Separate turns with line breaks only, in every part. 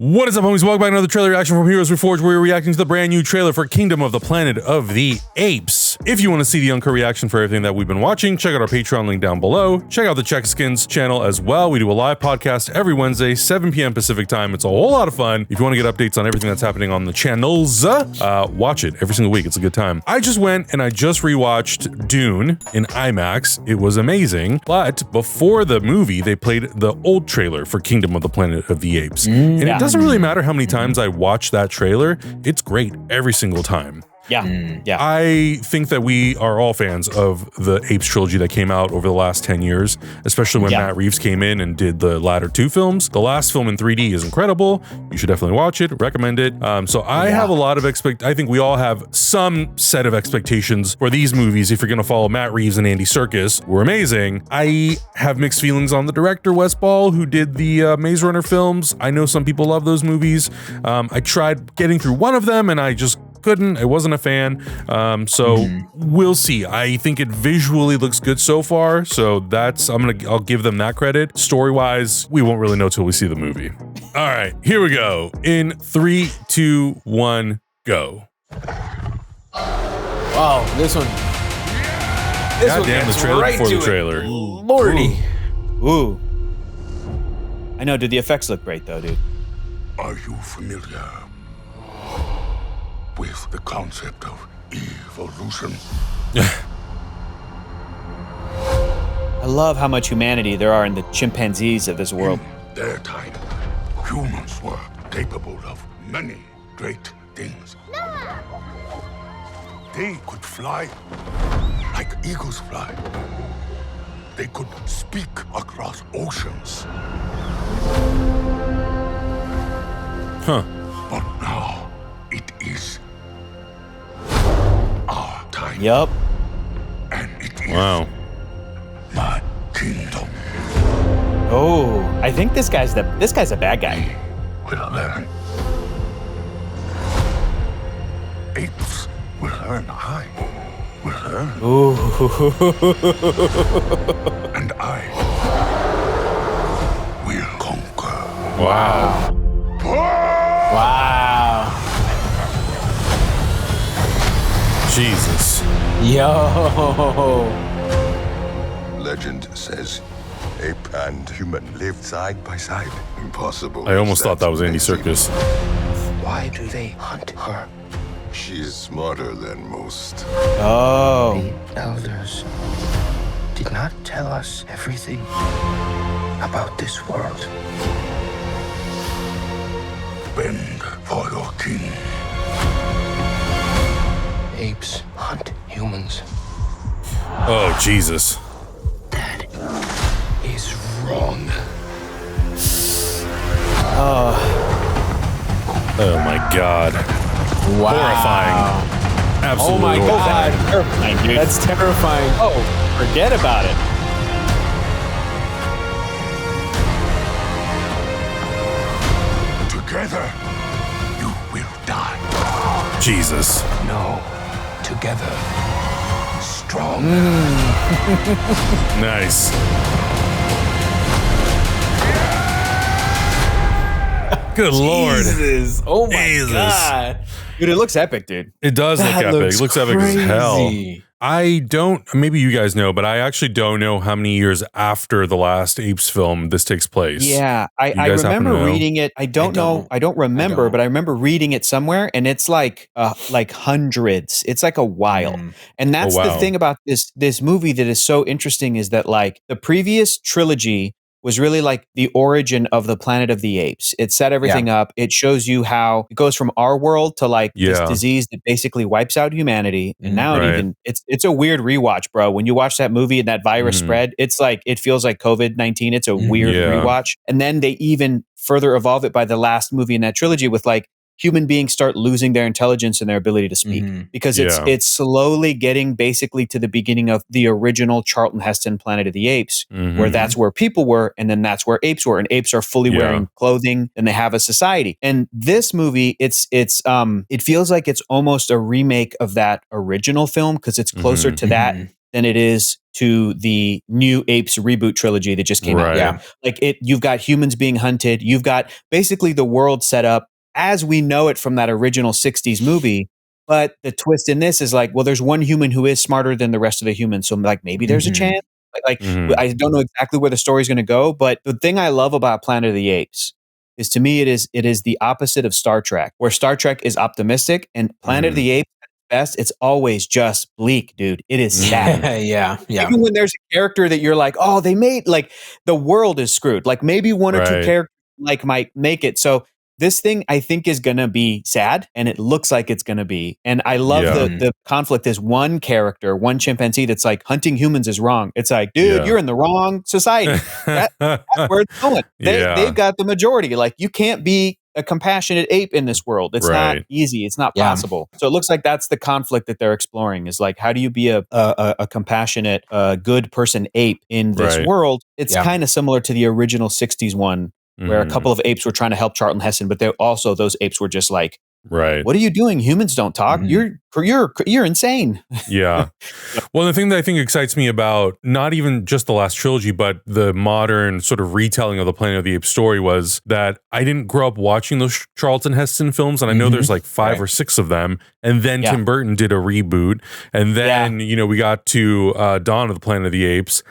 What is up, homies? Welcome back to another trailer reaction from Heroes Reforged, where we're reacting to the brand new trailer for Kingdom of the Planet of the Apes. If you want to see the uncut reaction for everything that we've been watching, check out our Patreon link down below. Check out the Check-a-Skins channel as well. We do a live podcast every Wednesday, 7 p.m. Pacific time. It's a whole lot of fun. If you want to get updates on everything that's happening on the channels, watch it every single week. It's a good time. I just went and I just rewatched Dune in IMAX. It was amazing. But before the movie, they played the old trailer for Kingdom of the Planet of the Apes. And it doesn't really matter how many times I watch that trailer. It's great every single time.
Yeah.
I think that we are all fans of the Apes trilogy that came out over the last 10 years, especially when Matt Reeves came in and did the latter two films. The last film in 3D is incredible. You should definitely watch it, recommend it. So I have a lot of I think we all have some set of expectations for these movies. If you're going to follow Matt Reeves and Andy Serkis, were amazing. I have mixed feelings on the director, Wes Ball, who did the Maze Runner films. I know some people love those movies. I tried getting through one of them and I just couldn't. I wasn't a fan. So we'll see. I think it visually looks good so far. So I'll give them that credit. Story-wise, we won't really know till we see the movie. All right, here we go. In 3, 2, 1, go.
Wow, this one.
God damn, the trailer before the trailer.
Lordy.
Ooh. I know, dude, the effects look great though, dude.
Are you familiar with the concept of evolution?
I love how much humanity there are in the chimpanzees of this world.
In their time, humans were capable of many great things. They could fly like eagles fly. They could speak across oceans.
Huh.
But now it is our time.
Yup.
And it is my kingdom.
Oh, I think this guy's a bad guy.
We will learn. Apes will learn. I will learn.
Ooh.
And I will conquer.
Wow.
Wow.
Jesus.
Yo.
Legend says ape and human lived side by side. Impossible.
I almost thought that was Andy Serkis.
Why do they hunt her? She's smarter than most.
Oh.
The elders did not tell us everything about this world.
Bend for your king.
Apes hunt humans.
Oh, Jesus.
That is wrong.
Oh my God.
Wow.
Horrifying. Absolutely.
Oh my God.
Terrifying, dude.
That's terrifying.
Oh, forget about it.
Together, you will die.
Jesus.
No, together. Strong.
Nice. Good Lord.
Jesus. Oh my
Jesus.
God.
Dude, it looks epic, dude.
It does look
That
epic.
looks
It looks epic as hell.
crazy.
I don't, maybe you guys know, but I actually don't know how many years after the last Apes film this takes place.
Yeah, I
guys happen
remember
to know?
reading it. I don't know. I don't remember, but I remember reading it somewhere, and it's like hundreds. It's like a while. And that's the
wow.
thing about this movie that is so interesting is that like the previous trilogy was really like the origin of the Planet of the Apes. It set everything up. It shows you how it goes from our world to like this disease that basically wipes out humanity. And now it's a weird rewatch, bro. When you watch that movie and that virus spread, it's like it feels like COVID-19. It's a weird rewatch. And then they even further evolve it by the last movie in that trilogy with like human beings start losing their intelligence and their ability to speak because it's slowly getting basically to the beginning of the original Charlton Heston Planet of the Apes, where that's where people were, and then that's where apes were, and apes are fully wearing clothing, and they have a society. And this movie, it feels like it's almost a remake of that original film because it's closer to that than it is to the new Apes reboot trilogy that just came out.
Right.
Yeah.
Like you've got humans being hunted. You've got basically the world set up as we know it from that original 60s movie. But the twist in this is like, well, there's one human who is smarter than the rest of the humans. So like maybe there's a chance.
Mhm.
I don't know exactly where the story's going to go, but the thing I love about Planet of the Apes is to me it is the opposite of Star Trek, where Star Trek is optimistic and Planet of the Apes at its best, it's always just bleak, dude. It is sad.
Yeah.
Even when there's a character that you're like, oh, they made like the world is screwed. Like maybe one or two
Right.
characters like might make it. So this thing I think is gonna be sad, and it looks like it's gonna be. And I love
Yeah.
the conflict is one character, one chimpanzee that's like hunting humans is wrong. It's like, dude,
Yeah.
you're in the wrong society. That's where it's going.
Yeah.
They've got the majority. Like you can't be a compassionate ape in this world. It's not
Right.
easy. It's not
Yeah.
possible. So it looks like that's the conflict that they're exploring is like, how do you be a compassionate, good person ape in this
Right.
world? It's
Yeah.
kind of similar to the original 60s one where a
Mhm.
couple of apes were trying to help Charlton Heston, but they also, those apes were just like,
Right.
what are you doing? Humans don't talk.
Mhm.
You're insane.
Yeah. Well, the thing that I think excites me about not even just the last trilogy, but the modern sort of retelling of the Planet of the Apes story was that I didn't grow up watching those Charlton Heston films. And I know there's like 5 or 6 of them. And then
Yeah.
Tim Burton did a reboot. And then, we got to Dawn of the Planet of the Apes.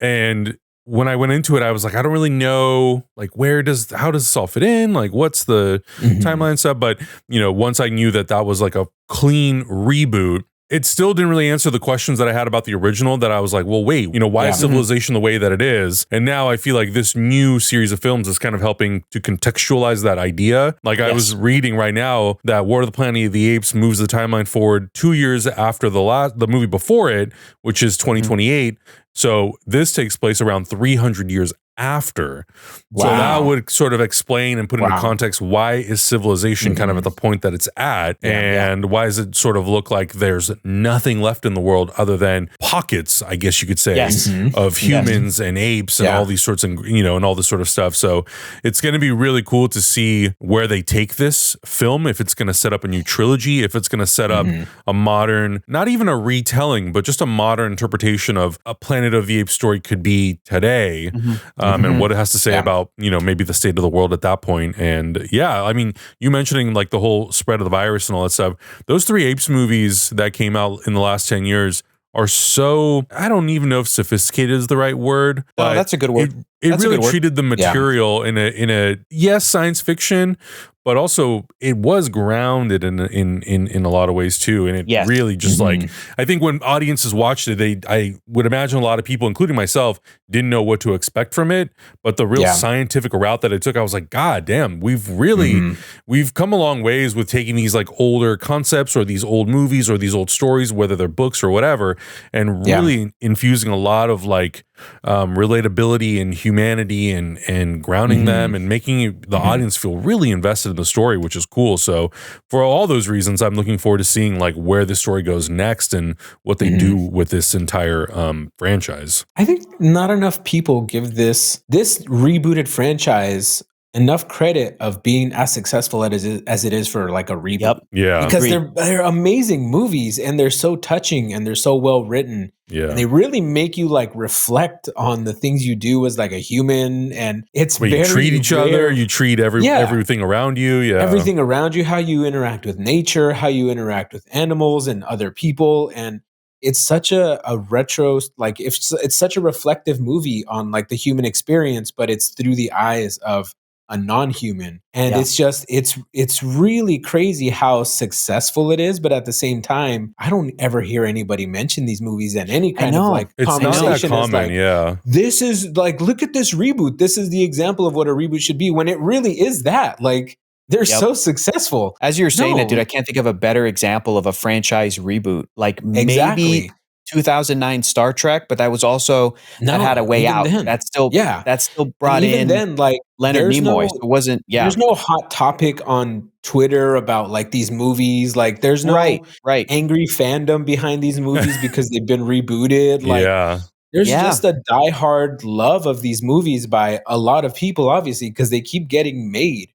And when I went into it, I was like, I don't really know, like, how does this all fit in? Like, what's the timeline stuff? But, once I knew that was like a clean reboot, it still didn't really answer the questions that I had about the original that I was like, well, wait, why is civilization the way that it is? And now I feel like this new series of films is kind of helping to contextualize that idea. Like I was reading right now that War of the Planet of the Apes moves the timeline forward 2 years after the movie before it, which is 2028. So this takes place around 300 years after. So that would sort of explain and put into context why is civilization kind of at the point that it's at, and why does it sort of look like there's nothing left in the world other than pockets, I guess you could say, of humans and apes and all these sorts of, and all this sort of stuff. So it's going to be really cool to see where they take this film, if it's going to set up a new trilogy, if it's going to set up a modern, not even a retelling, but just a modern interpretation of a Planet of the Apes story could be today. And what it has to say about, maybe the state of the world at that point. And I mean, you mentioning like the whole spread of the virus and all that stuff, those 3 Apes movies that came out in the last 10 years are so, I don't even know if sophisticated is the right word.
Oh, that's a good word.
It really treated the material in a yes, science fiction, but also it was grounded in a lot of ways too. And it really just like, I think when audiences watched it, I would imagine a lot of people, including myself, didn't know what to expect from it. But the real scientific route that it took, I was like, God damn, we've come a long ways with taking these like older concepts or these old movies or these old stories, whether they're books or whatever, and really infusing a lot of like relatability and humanity and grounding them and making the audience feel really invested in the story, which is cool. So for all those reasons, I'm looking forward to seeing like where the story goes next and what they do with this entire franchise.
I think not enough people give this rebooted franchise enough credit of being as successful as it is for like a reboot.
Yeah.
Because they're amazing movies and they're so touching and they're so well written.
Yeah.
And they really make you like reflect on the things you do as like a human. And it's
you treat each other, you treat everything around you. Yeah.
Everything around you, how you interact with nature, how you interact with animals and other people. And it's such a retro, like it's such a reflective movie on like the human experience, but it's through the eyes of a non-human. And it's really crazy how successful it is. But at the same time, I don't ever hear anybody mention these movies in any kind of like
it's
conversation.
Not that common,
like, this is like, look at this reboot. This is the example of what a reboot should be, when it really is that. Like, they're so successful.
As you're saying it, dude, I can't think of a better example of a franchise reboot. Like maybe 2009 Star Trek, but that was also that had a way out.
Then.
That's still brought
and even
in.
Then, like
Leonard Nimoy. So it wasn't.
There's no hot topic on Twitter about like these movies. Like there's no angry fandom behind these movies because they've been rebooted. Like there's just a diehard love of these movies by a lot of people, obviously, because they keep getting made.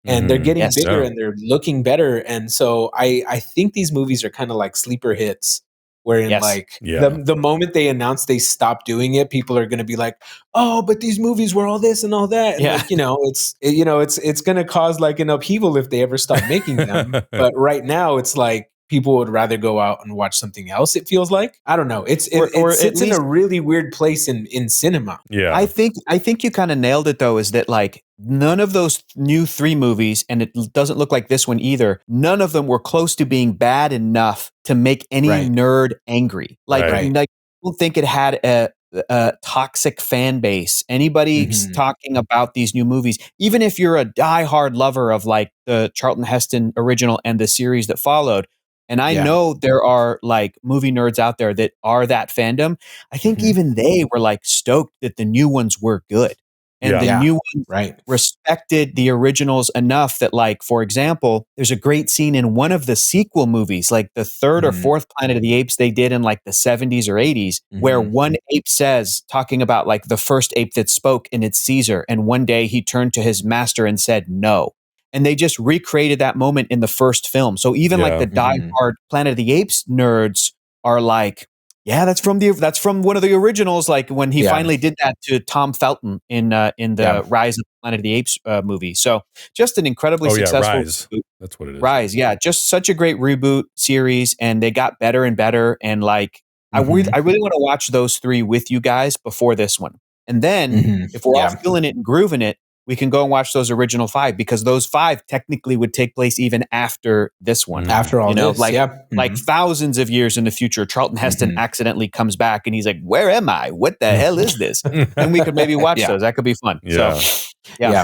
And they're getting bigger and they're looking better. And so I think these movies are kind of like sleeper hits wherein
Yes.
like
Yeah.
the moment they announce they stop doing it, people are going to be like, oh, but these movies were all this and all that. And
Yeah.
like, it's going to cause like an upheaval if they ever stop making them. But right now it's like, people would rather go out and watch something else. It feels like, I don't know. It sits in a really weird place in cinema.
Yeah.
I think you kind of nailed it though, is that like none of those new 3 movies, and it doesn't look like this one either, none of them were close to being bad enough to make any nerd angry. Like, like people think it had a toxic fan base. Anybody talking about these new movies, even if you're a diehard lover of like the Charlton Heston original and the series that followed, and I know there are like movie nerds out there that are that fandom. I think even they were like stoked that the new ones were good. And the new ones respected the originals enough that, like, for example, there's a great scene in one of the sequel movies, like the 3rd or 4th Planet of the Apes they did in like the 70s or 80s, where one ape says, talking about like the first ape that spoke, and it's Caesar. And one day he turned to his master and said, no. And they just recreated that moment in the first film. So even like the diehard Planet of the Apes nerds are like, yeah, that's from one of the originals. Like when he finally did that to Tom Felton in the Rise of Planet of the Apes movie. So just an incredibly successful
Rise.
reboot.
That's what it is.
Rise, yeah, just such a great reboot series, and they got better and better. And like, I really want to watch those 3 with you guys before this one. And then if we're all feeling it and grooving it, we can go and watch those original 5, because those 5 technically would take place even after this one.
After all this,
like thousands of years in the future, Charlton Heston accidentally comes back and he's like, where am I? What the hell is this? And we could maybe watch those. That could be fun.
Yeah.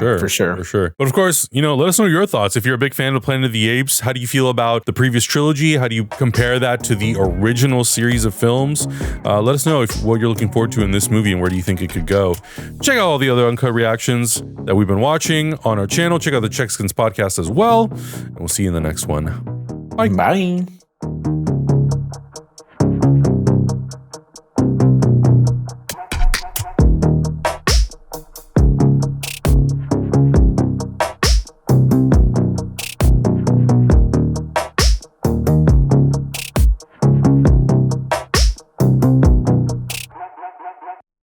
So,
for sure.
But of course, let us know your thoughts. If you're a big fan of Planet of the Apes, how do you feel about the previous trilogy? How do you compare that to the original series of films? Let us know what you're looking forward to in this movie and where do you think it could go. Check out all the other uncut reactions that we've been watching on our channel. Check out the Chexkins podcast as well. And we'll see you in the next one. Bye.
Bye.